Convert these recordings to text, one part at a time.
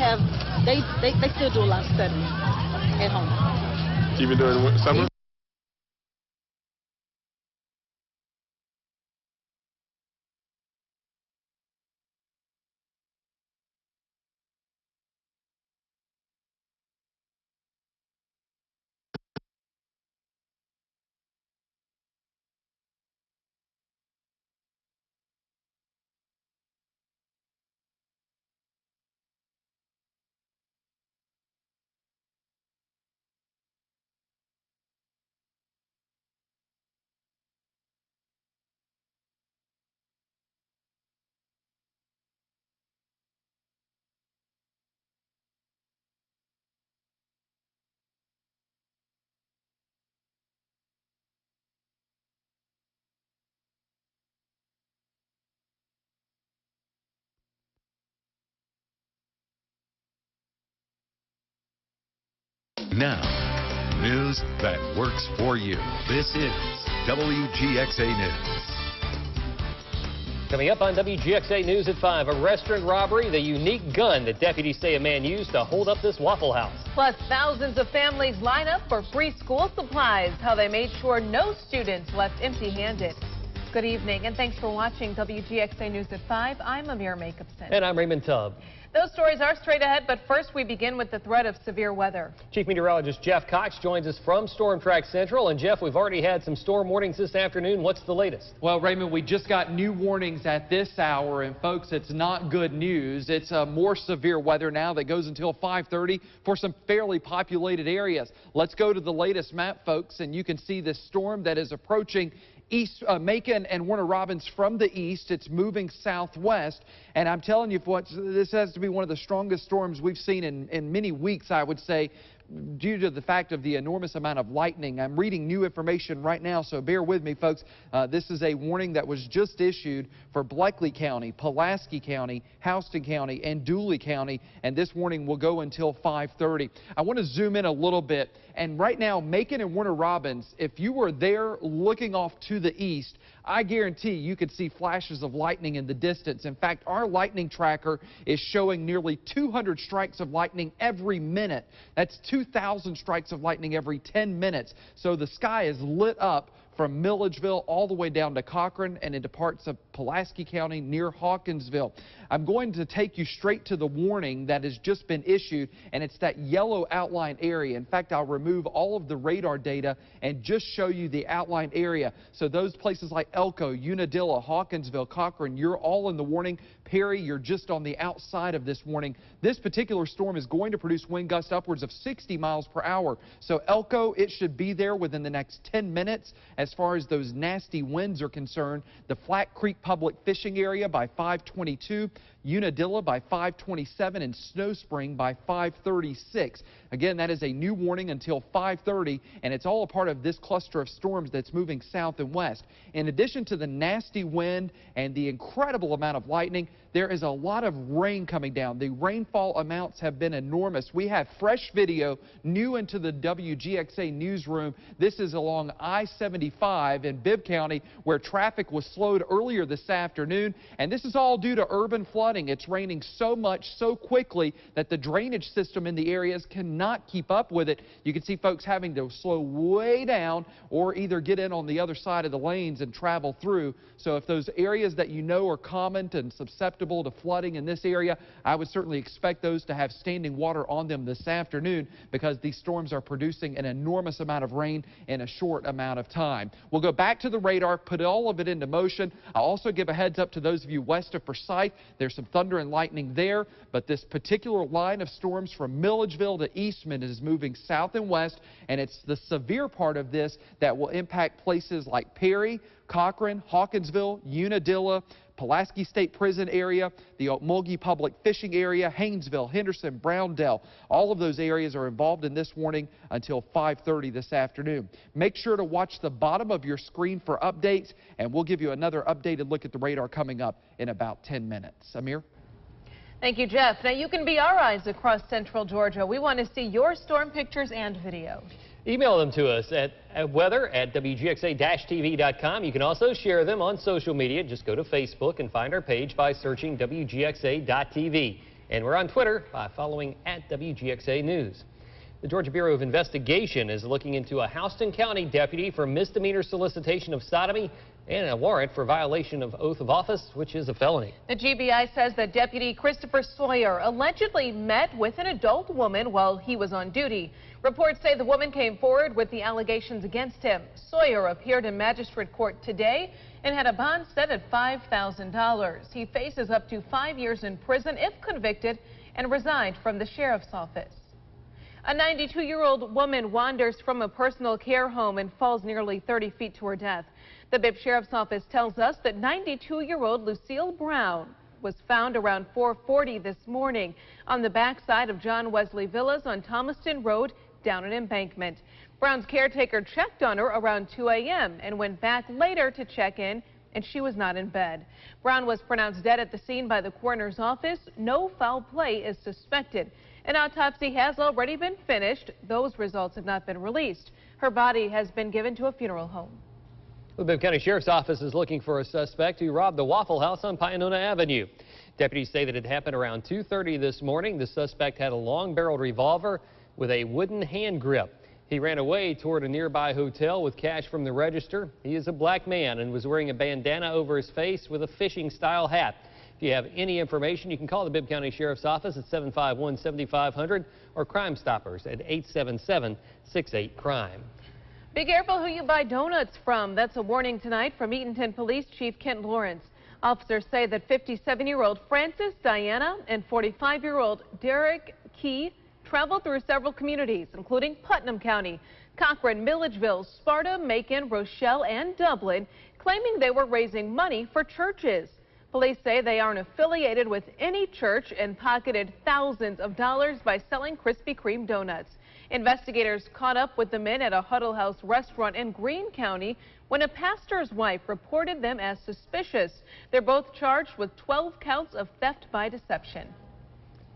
they still do a lot of studying at home. Even during summer? Now, news that works for you. This is WGXA News. Coming up on WGXA News at 5, a restaurant robbery, the unique gun that deputies say a man used to hold up this Waffle House. Plus, thousands of families line up for free school supplies, how they made sure no students left empty-handed. Good evening, and thanks for watching WGXA News at 5. I'm Amir Jacobson. And I'm Raymond Tubb. Those stories are straight ahead, but first we begin with the threat of severe weather. Chief Meteorologist Jeff Cox joins us from Storm Track Central. And Jeff, we've already had some storm warnings this afternoon. What's the latest? Well, Raymond, we just got new warnings at this hour, and folks, it's not good news. It's more severe weather now that goes until 5:30 for some fairly populated areas. Let's go to the latest map, folks, and you can see this storm that is approaching Macon and Warner Robins from the east. It's moving southwest, and I'm telling you, this has to be one of the strongest storms we've seen in many weeks, I would say, due to the fact of the enormous amount of lightning. I'm reading new information right now, so bear with me, folks. This is a warning that was just issued for Bleckley County, Pulaski County, Houston County, and Dooley County, and this warning will go until 5:30. I want to zoom in a little bit, and right now, Macon and Warner Robins, if you were there looking off to the east, I guarantee you could see flashes of lightning in the distance. In fact, our lightning tracker is showing nearly 200 strikes of lightning every minute. That's 2,000 strikes of lightning every 10 minutes. So the sky is lit up from Milledgeville all the way down to Cochran and into parts of Pulaski County near Hawkinsville. I'm going to take you straight to the warning that has just been issued, and it's that yellow outline area. In fact, I'll remove all of the radar data and just show you the outline area. So those places like Elko, Unadilla, Hawkinsville, Cochran, you're all in the warning. Perry, you're just on the outside of this warning. This particular storm is going to produce wind gusts upwards of 60 miles per hour. So Elko, it should be there within the next 10 minutes. As far as those nasty winds are concerned, the Flat Creek Public Fishing Area by 5:22, Unadilla by 5:27, and Snow Spring by 5:36. Again, that is a new warning until 5:30, and it's all a part of this cluster of storms that's moving south and west. In addition to the nasty wind and the incredible amount of lightning, there is a lot of rain coming down. The rainfall amounts have been enormous. We have fresh video new into the WGXA newsroom. This is along I-75 in Bibb County, where traffic was slowed earlier this afternoon, and this is all due to urban flooding. It's raining so much so quickly that the drainage system in the areas cannot keep up with it. You can see folks having to slow way down or either get in on the other side of the lanes and travel through. So if those areas that you know are common and susceptible to flooding in this area, I would certainly expect those to have standing water on them this afternoon, because these storms are producing an enormous amount of rain in a short amount of time. We'll go back to the radar, put all of it into motion. I'll also give a heads up to those of you west of Forsyth. There's some thunder and lightning there, but this particular line of storms from Milledgeville to Eastman is moving south and west, and it's the severe part of this that will impact places like Perry, Cochran, Hawkinsville, Unadilla, Pulaski State Prison area, the Okmulgee Public Fishing Area, Haynesville, Henderson, Browndell. All of those areas are involved in this warning until 5:30 this afternoon. Make sure to watch the bottom of your screen for updates, and we'll give you another updated look at the radar coming up in about 10 minutes. Amir? Thank you, Jeff. Now you can be our eyes across central Georgia. We want to see your storm pictures and video. Email them to us at weather@wgxa-tv.com. You can also share them on social media. Just go to Facebook and find our page by searching WGXA.tv. And we're on Twitter by following @WGXA News. The Georgia Bureau of Investigation is looking into a Houston County deputy for misdemeanor solicitation of sodomy and a warrant for violation of oath of office, which is a felony. The GBI says that Deputy Christopher Sawyer allegedly met with an adult woman while he was on duty. Reports say the woman came forward with the allegations against him. Sawyer appeared in magistrate court today and had a bond set at $5,000. He faces up to 5 years in prison if convicted and resigned from the sheriff's office. A 92-year-old woman wanders from a personal care home and falls nearly 30 feet to her death. The Bibb Sheriff's Office tells us that 92-year-old Lucille Brown was found around 4:40 this morning on the backside of John Wesley Villas on Thomaston Road down an embankment. Brown's caretaker checked on her around 2 a.m. and went back later to check in, and she was not in bed. Brown was pronounced dead at the scene by the coroner's office. No foul play is suspected. An autopsy has already been finished. Those results have not been released. Her body has been given to a funeral home. The Bibb County Sheriff's Office is looking for a suspect who robbed the Waffle House on Pionona Avenue. Deputies say that it happened around 2:30 this morning. The suspect had a long-barreled revolver with a wooden hand grip. He ran away toward a nearby hotel with cash from the register. He is a black man and was wearing a bandana over his face with a fishing-style hat. If you have any information, you can call the Bibb County Sheriff's Office at 751-7500 or Crime Stoppers at 877-68-CRIME. Be careful who you buy donuts from. That's a warning tonight from Eatonton Police Chief Kent Lawrence. Officers say that 57-year-old Francis Diana and 45-year-old Derek Key traveled through several communities, including Putnam County, Cochran, Milledgeville, Sparta, Macon, Rochelle, and Dublin, claiming they were raising money for churches. Police say they aren't affiliated with any church and pocketed thousands of dollars by selling Krispy Kreme donuts. Investigators caught up with the men at a Huddle House restaurant in Greene County when a pastor's wife reported them as suspicious. They're both charged with 12 counts of theft by deception.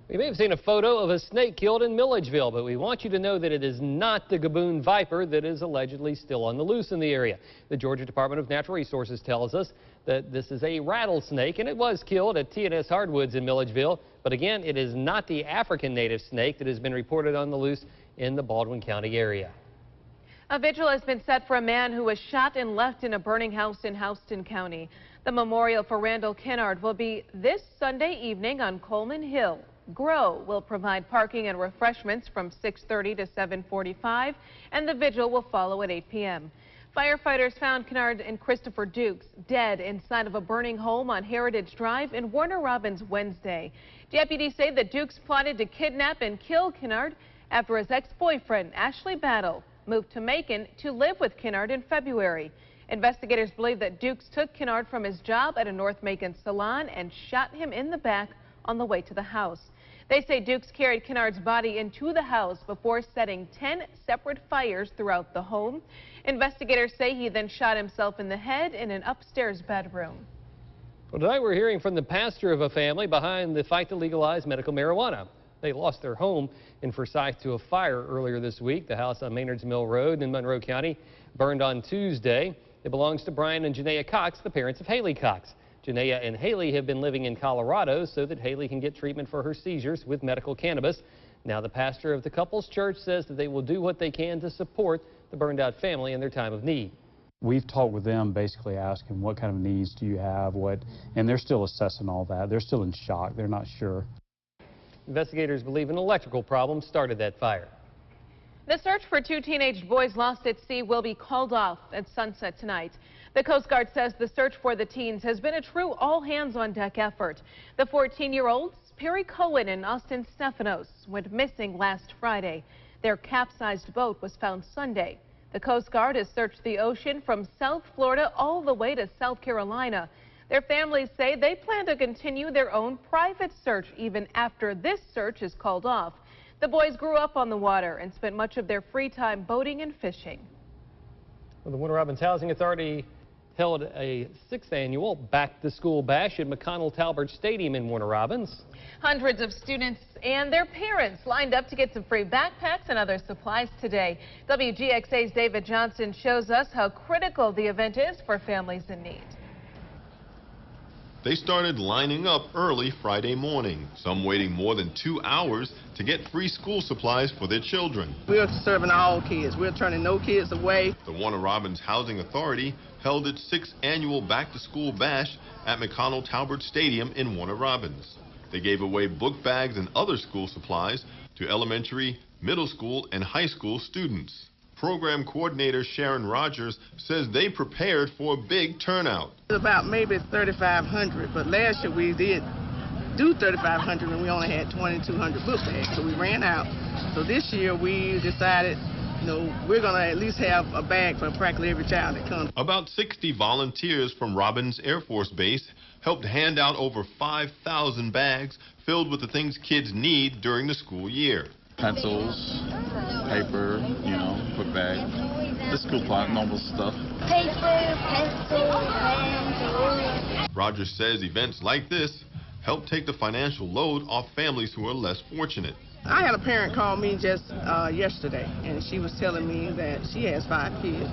We may have seen a photo of a snake killed in Milledgeville, but we want you to know that it is not the Gaboon viper that is allegedly still on the loose in the area. The Georgia Department of Natural Resources tells us that this is a rattlesnake, and it was killed at T&S Hardwoods in Milledgeville. But again, it is not the African native snake that has been reported on the loose in the Baldwin County area. A vigil has been set for a man who was shot and left in a burning house in Houston County. The memorial for Randall Kennard will be this Sunday evening on Coleman Hill. GROW will provide parking and refreshments from 6:30 to 7:45, and the vigil will follow at 8 p.m. Firefighters found Kennard and Christopher Dukes dead inside of a burning home on Heritage Drive in Warner Robins Wednesday. Deputies say that Dukes plotted to kidnap and kill Kennard after his ex-boyfriend, Ashley Battle, moved to Macon to live with Kennard in February. Investigators believe that Dukes took Kennard from his job at a North Macon salon and shot him in the back on the way to the house. They say Dukes carried Kennard's body into the house before setting 10 separate fires throughout the home. Investigators say he then shot himself in the head in an upstairs bedroom. Well, tonight we're hearing from the pastor of a family behind the fight to legalize medical marijuana. They lost their home in Forsyth to a fire earlier this week. The house on Maynard's Mill Road in Monroe County burned on Tuesday. It belongs to Brian and Janaea Cox, the parents of Haley Cox. Janaea and Haley have been living in Colorado so that Haley can get treatment for her seizures with medical cannabis. Now the pastor of the couple's church says that they will do what they can to support the burned out family in their time of need. We've talked with them, basically asking what kind of needs do you have, and they're still assessing all that. They're still in shock. They're not sure. Investigators believe an electrical problem started that fire. The search for 2 teenage boys lost at sea will be called off at sunset tonight. The Coast Guard says the search for the teens has been a true all-hands-on-deck effort. The 14-year-olds, Perry Cohen and Austin Stephanos, went missing last Friday. Their capsized boat was found Sunday. The Coast Guard has searched the ocean from South Florida all the way to South Carolina. Their families say they plan to continue their own private search even after this search is called off. The boys grew up on the water and spent much of their free time boating and fishing. Well, the Warner Robins Housing Authority held a 6th annual Back to School Bash at McConnell Talbert Stadium in Warner Robins. Hundreds of students and their parents lined up to get some free backpacks and other supplies today. WGXA's David Johnson shows us how critical the event is for families in need. They started lining up early Friday morning, some waiting more than 2 hours to get free school supplies for their children. We're serving all kids. We're turning no kids away. The Warner Robins Housing Authority held its 6th annual back-to-school bash at McConnell Talbert Stadium in Warner Robins. They gave away book bags and other school supplies to elementary, middle school, and high school students. Program coordinator Sharon Rogers says they prepared for a big turnout. About maybe 3,500, but last year we did do 3,500 and we only had 2,200 book bags, so we ran out. So this year we decided, we're going to at least have a bag for practically every child that comes. About 60 volunteers from Robins Air Force Base helped hand out over 5,000 bags filled with the things kids need during the school year. Pencils, paper, book bag, the school plot, normal stuff. Paper, pencil, pencil. Rogers says events like this help take the financial load off families who are less fortunate. I had a parent call me just yesterday, and she was telling me that she has 5 kids,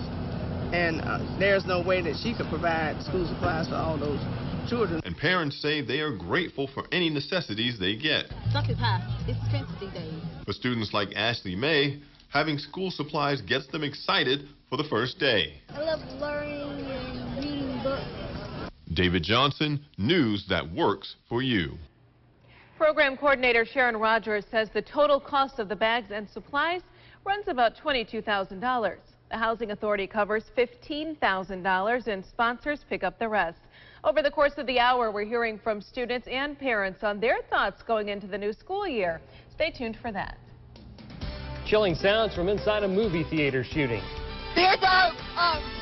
and there's no way that she could provide school supplies for all those children. And parents say they are grateful for any necessities they get. Stuff is high. It's expensive these days. For students like Ashley May, having school supplies gets them excited for the first day. I love learning and reading books. David Johnson, news that works for you. Program coordinator Sharon Rogers says the total cost of the bags and supplies runs about $22,000. The Housing Authority covers $15,000 and sponsors pick up the rest. Over the course of the hour, we're hearing from students and parents on their thoughts going into the new school year. Stay tuned for that. Chilling sounds from inside a movie theater shooting. There's a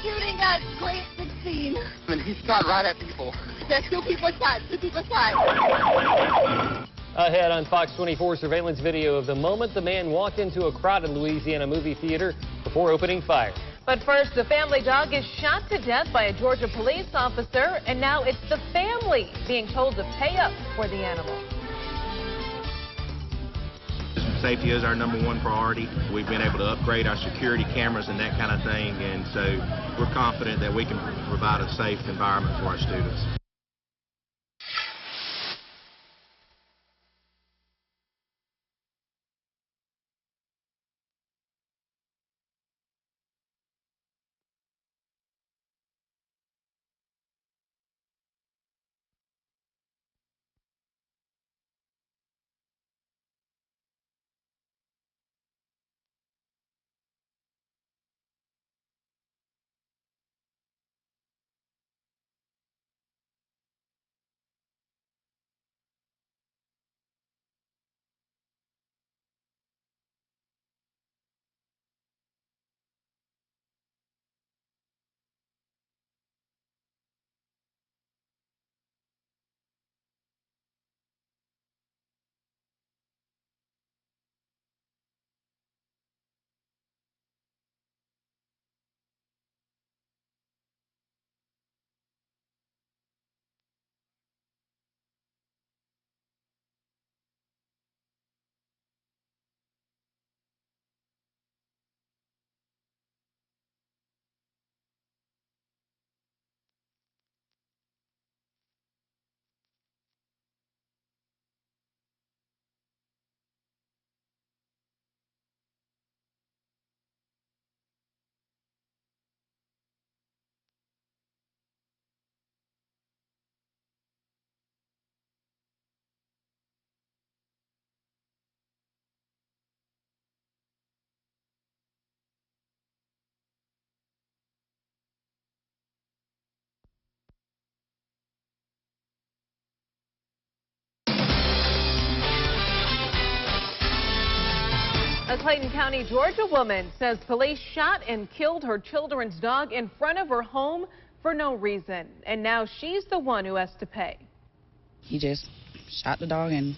shooting at Grade 16. And he shot right at people. There's 2 people inside. 2 people inside. Ahead on Fox 24 surveillance video of the moment the man walked into a crowded Louisiana movie theater before opening fire. But first, the family dog is shot to death by a Georgia police officer, and now it's the family being told to pay up for the animal. Safety is our #1 priority. We've been able to upgrade our security cameras and that kind of thing, and so we're confident that we can provide a safe environment for our students. A Clayton County, Georgia woman says police shot and killed her children's dog in front of her home for no reason. And now she's the one who has to pay. He just shot the dog and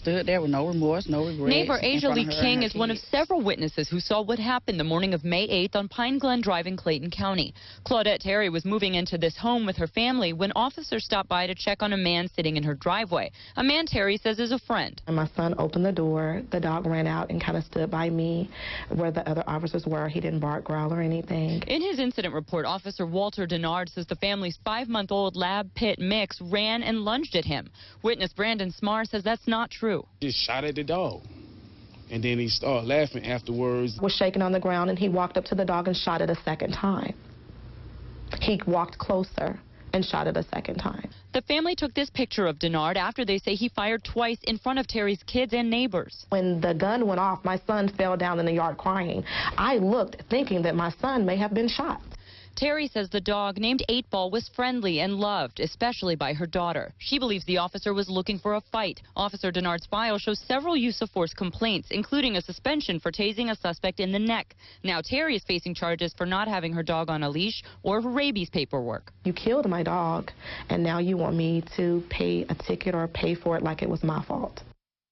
stood there with no remorse, no regret. Neighbor Asia Lee King is one of several witnesses who saw what happened the morning of May 8th on Pine Glen Drive in Clayton County. Claudette Terry was moving into this home with her family when officers stopped by to check on a man sitting in her driveway. A man Terry says is a friend. And my son opened the door. The dog ran out and kind of stood by me where the other officers were. He didn't bark, growl, or anything. In his incident report, Officer Walter Denard says the family's 5-month-old lab pit mix ran and lunged at him. Witness Brandon Smar says that's not true. Just shot at the dog, and then he started laughing afterwards. Was shaking on the ground, and he walked up to the dog and shot it a second time. He walked closer and shot it a second time. The family took this picture of Denard after they say he fired twice in front of Terry's kids and neighbors. When the gun went off, my son fell down in the yard crying. I looked thinking that my son may have been shot. Terry says the dog, named 8-Ball, was friendly and loved, especially by her daughter. She believes the officer was looking for a fight. Officer Denard's file shows several use of force complaints, including a suspension for tasing a suspect in the neck. Now Terry is facing charges for not having her dog on a leash or rabies paperwork. You killed my dog, and now you want me to pay a ticket or pay for it like it was my fault.